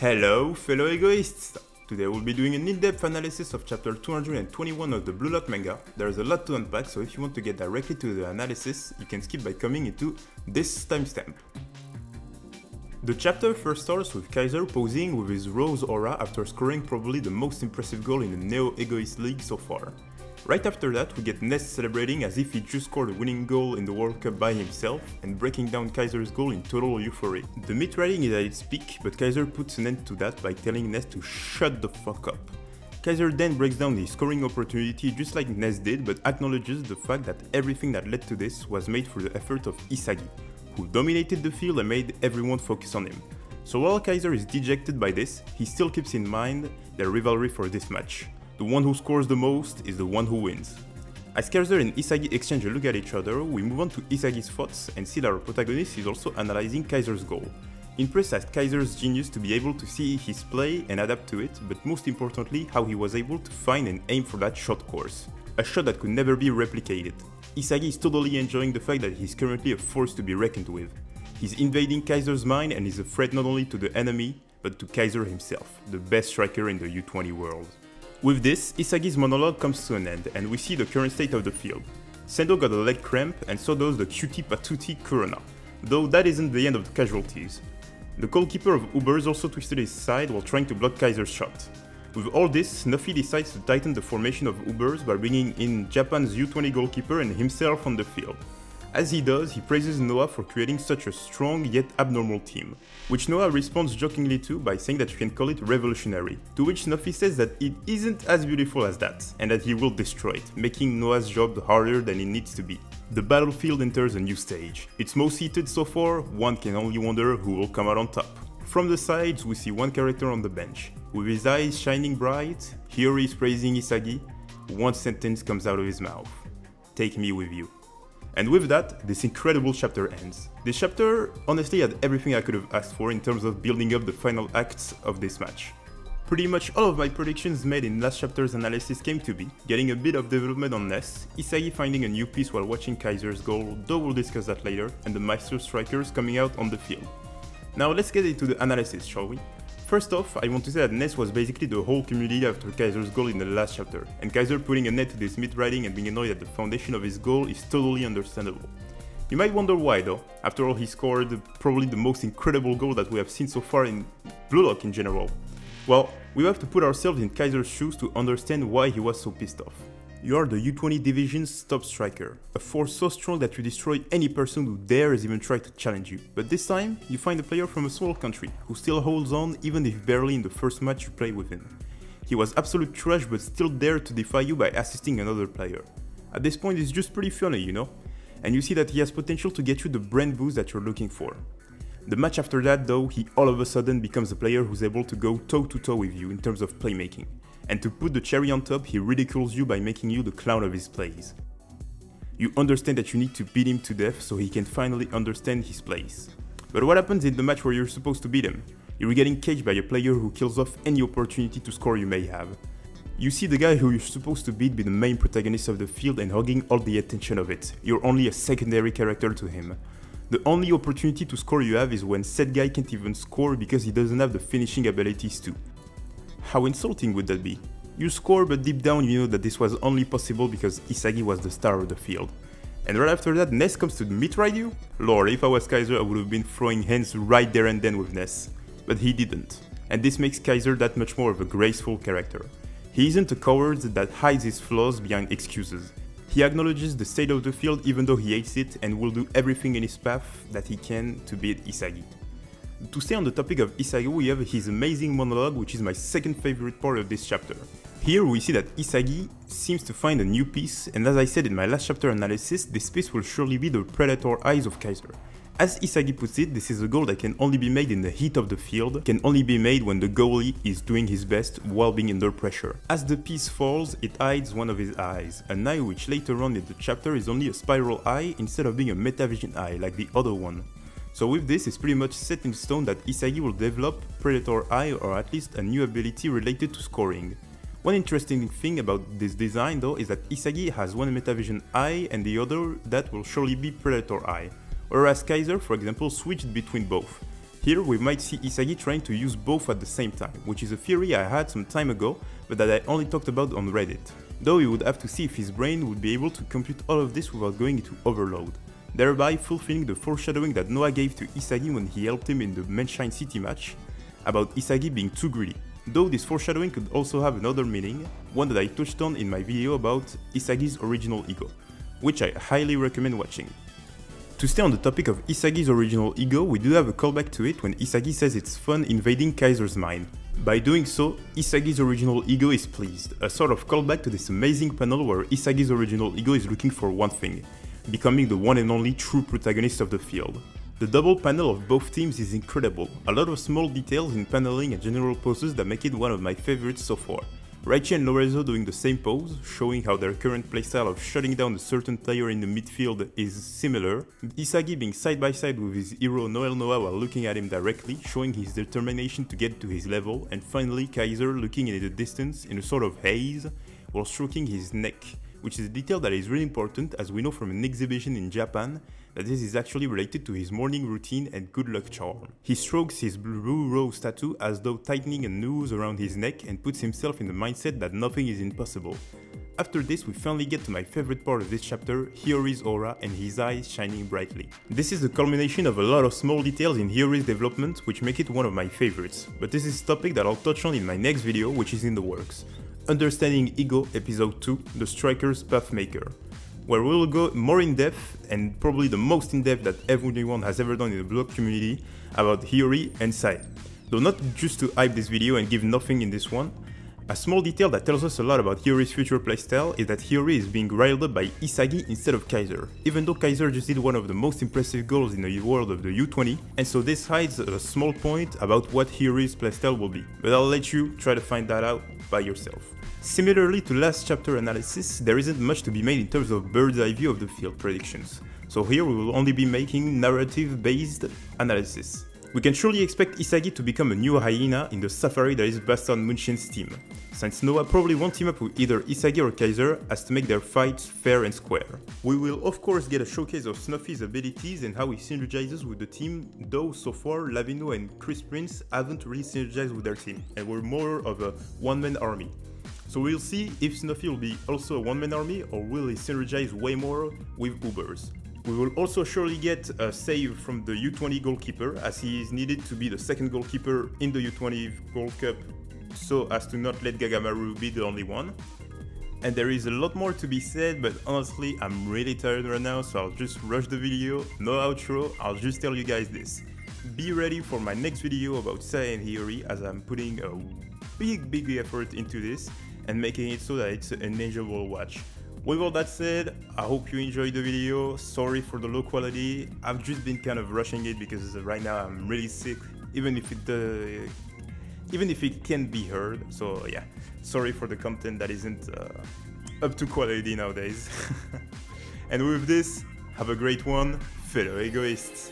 Hello fellow egoists! Today we'll be doing an in-depth analysis of chapter 221 of the Blue Lock manga. There is a lot to unpack, so if you want to get directly to the analysis, you can skip by coming into this timestamp. The chapter first starts with Kaiser posing with his rose aura after scoring probably the most impressive goal in the Neo-Egoist League so far. Right after that, we get Ness celebrating as if he just scored a winning goal in the World Cup by himself and breaking down Kaiser's goal in total euphoria. The mid-writing is at its peak, but Kaiser puts an end to that by telling Ness to shut the fuck up. Kaiser then breaks down his scoring opportunity just like Ness did, but acknowledges the fact that everything that led to this was made through the effort of Isagi, who dominated the field and made everyone focus on him. So while Kaiser is dejected by this, he still keeps in mind their rivalry for this match. The one who scores the most is the one who wins. As Kaiser and Isagi exchange a look at each other, we move on to Isagi's thoughts and see that our protagonist is also analyzing Kaiser's goal. Impressed at Kaiser's genius to be able to see his play and adapt to it, but most importantly how he was able to find and aim for that shot course. A shot that could never be replicated. Isagi is totally enjoying the fact that he's currently a force to be reckoned with. He's invading Kaiser's mind and is a threat not only to the enemy, but to Kaiser himself, the best striker in the U20 world. With this, Isagi's monologue comes to an end, and we see the current state of the field. Sendou got a leg cramp, and so does the cutie patootie kurona, though that isn't the end of the casualties. The goalkeeper of Ubers also twisted his side while trying to block Kaiser's shot. With all this, Snuffy decides to tighten the formation of Ubers by bringing in Japan's U20 goalkeeper and himself on the field. As he does, he praises Noah for creating such a strong yet abnormal team, which Noah responds jokingly to by saying that you can call it revolutionary, to which Snuffy says that it isn't as beautiful as that, and that he will destroy it, making Noah's job harder than it needs to be. The battlefield enters a new stage. It's most heated so far, one can only wonder who will come out on top. From the sides, we see one character on the bench. With his eyes shining bright, Hiori is praising Isagi. One sentence comes out of his mouth. Take me with you. And with that, this incredible chapter ends. This chapter honestly had everything I could have asked for in terms of building up the final acts of this match. Pretty much all of my predictions made in last chapter's analysis came to be, getting a bit of development on Ness, Isagi finding a new piece while watching Kaiser's goal, though we'll discuss that later, and the Meister strikers coming out on the field. Now let's get into the analysis, shall we? First off, I want to say that Ness was basically the whole community after Kaiser's goal in the last chapter, and Kaiser putting an end to this mid-writing and being annoyed at the foundation of his goal is totally understandable. You might wonder why though, after all he scored probably the most incredible goal that we have seen so far in Blue Lock in general. Well, we have to put ourselves in Kaiser's shoes to understand why he was so pissed off. You are the U20 division's top striker, a force so strong that you destroy any person who dares even try to challenge you. But this time, you find a player from a small country, who still holds on even if barely in the first match you play with him. He was absolute trash but still dared to defy you by assisting another player. At this point it's just pretty funny, you know? And you see that he has potential to get you the brand boost that you're looking for. The match after that though, he all of a sudden becomes a player who's able to go toe to toe with you in terms of playmaking. And to put the cherry on top, he ridicules you by making you the clown of his plays. You understand that you need to beat him to death so he can finally understand his place. But what happens in the match where you're supposed to beat him? You're getting caged by a player who kills off any opportunity to score you may have. You see the guy who you're supposed to beat be the main protagonist of the field and hogging all the attention of it. You're only a secondary character to him. The only opportunity to score you have is when said guy can't even score because he doesn't have the finishing abilities to. How insulting would that be? You score, but deep down you know that this was only possible because Isagi was the star of the field. And right after that, Ness comes to meet-ride you? Lord, if I was Kaiser I would have been throwing hands right there and then with Ness. But he didn't. And this makes Kaiser that much more of a graceful character. He isn't a coward that hides his flaws behind excuses. He acknowledges the state of the field even though he hates it and will do everything in his path that he can to beat Isagi. To stay on the topic of Isagi, we have his amazing monologue, which is my second favorite part of this chapter. Here we see that Isagi seems to find a new piece, and as I said in my last chapter analysis, this piece will surely be the predator eyes of Kaiser. As Isagi puts it, this is a goal that can only be made in the heat of the field, can only be made when the goalie is doing his best while being under pressure. As the piece falls, it hides one of his eyes, an eye which later on in the chapter is only a spiral eye instead of being a metavision eye like the other one. So with this, it's pretty much set in stone that Isagi will develop Predator Eye or at least a new ability related to scoring. One interesting thing about this design though is that Isagi has one Metavision Eye and the other that will surely be Predator Eye, whereas Kaiser for example switched between both. Here we might see Isagi trying to use both at the same time, which is a theory I had some time ago, but that I only talked about on Reddit. Though we would have to see if his brain would be able to compute all of this without going into overload, thereby fulfilling the foreshadowing that Noah gave to Isagi when he helped him in the Menshine City match, about Isagi being too greedy. Though this foreshadowing could also have another meaning, one that I touched on in my video about Isagi's original ego, which I highly recommend watching. To stay on the topic of Isagi's original ego, we do have a callback to it when Isagi says it's fun invading Kaiser's mind. By doing so, Isagi's original ego is pleased, a sort of callback to this amazing panel where Isagi's original ego is looking for one thing, becoming the one and only true protagonist of the field. The double panel of both teams is incredible, a lot of small details in paneling and general poses that make it one of my favorites so far. Raichi and Lorenzo doing the same pose, showing how their current playstyle of shutting down a certain player in the midfield is similar. Isagi being side by side with his hero Noel Noah while looking at him directly, showing his determination to get to his level, and finally Kaiser looking in the distance in a sort of haze while stroking his neck, which is a detail that is really important as we know from an exhibition in Japan that this is actually related to his morning routine and good luck charm. He strokes his blue rose tattoo as though tightening a noose around his neck and puts himself in the mindset that nothing is impossible. After this, we finally get to my favorite part of this chapter, Hiori's aura and his eyes shining brightly. This is the culmination of a lot of small details in Hiori's development which make it one of my favorites, but this is a topic that I'll touch on in my next video, which is in the works. Understanding Ego Episode 2, The Striker's Pathmaker, where we will go more in depth, and probably the most in depth that everyone has ever done in the blog community, about Hiori and Sae. Though not just to hype this video and give nothing in this one, a small detail that tells us a lot about Hiori's future playstyle is that Hiori is being riled up by Isagi instead of Kaiser, even though Kaiser just did one of the most impressive goals in the world of the U20, and so this hides a small point about what Hiori's playstyle will be, but I'll let you try to find that out by yourself. Similarly to last chapter analysis, there isn't much to be made in terms of bird's eye view of the field predictions, so here we will only be making narrative-based analysis. We can surely expect Isagi to become a new hyena in the safari that is Bastard Munshin's team, since Noah probably won't team up with either Isagi or Kaiser as to make their fights fair and square. We will of course get a showcase of Snuffy's abilities and how he synergizes with the team, though so far Lavino and Chris Prince haven't really synergized with their team, and we're more of a one-man army. So we'll see if Snuffy will be also a one-man army or will he synergize way more with Ubers. We will also surely get a save from the U20 goalkeeper, as he is needed to be the second goalkeeper in the U20 Gold Cup so as to not let Gagamaru be the only one. And there is a lot more to be said, but honestly I'm really tired right now, so I'll just rush the video, no outro, I'll just tell you guys this. Be ready for my next video about Sae and Hiori, as I'm putting a big effort into this and making it so that it's an enjoyable watch. With all that said, I hope you enjoyed the video. Sorry for the low quality. I've just been kind of rushing it because right now I'm really sick, even if it can be heard. So yeah, sorry for the content that isn't up to quality nowadays. And with this, have a great one, fellow egoists.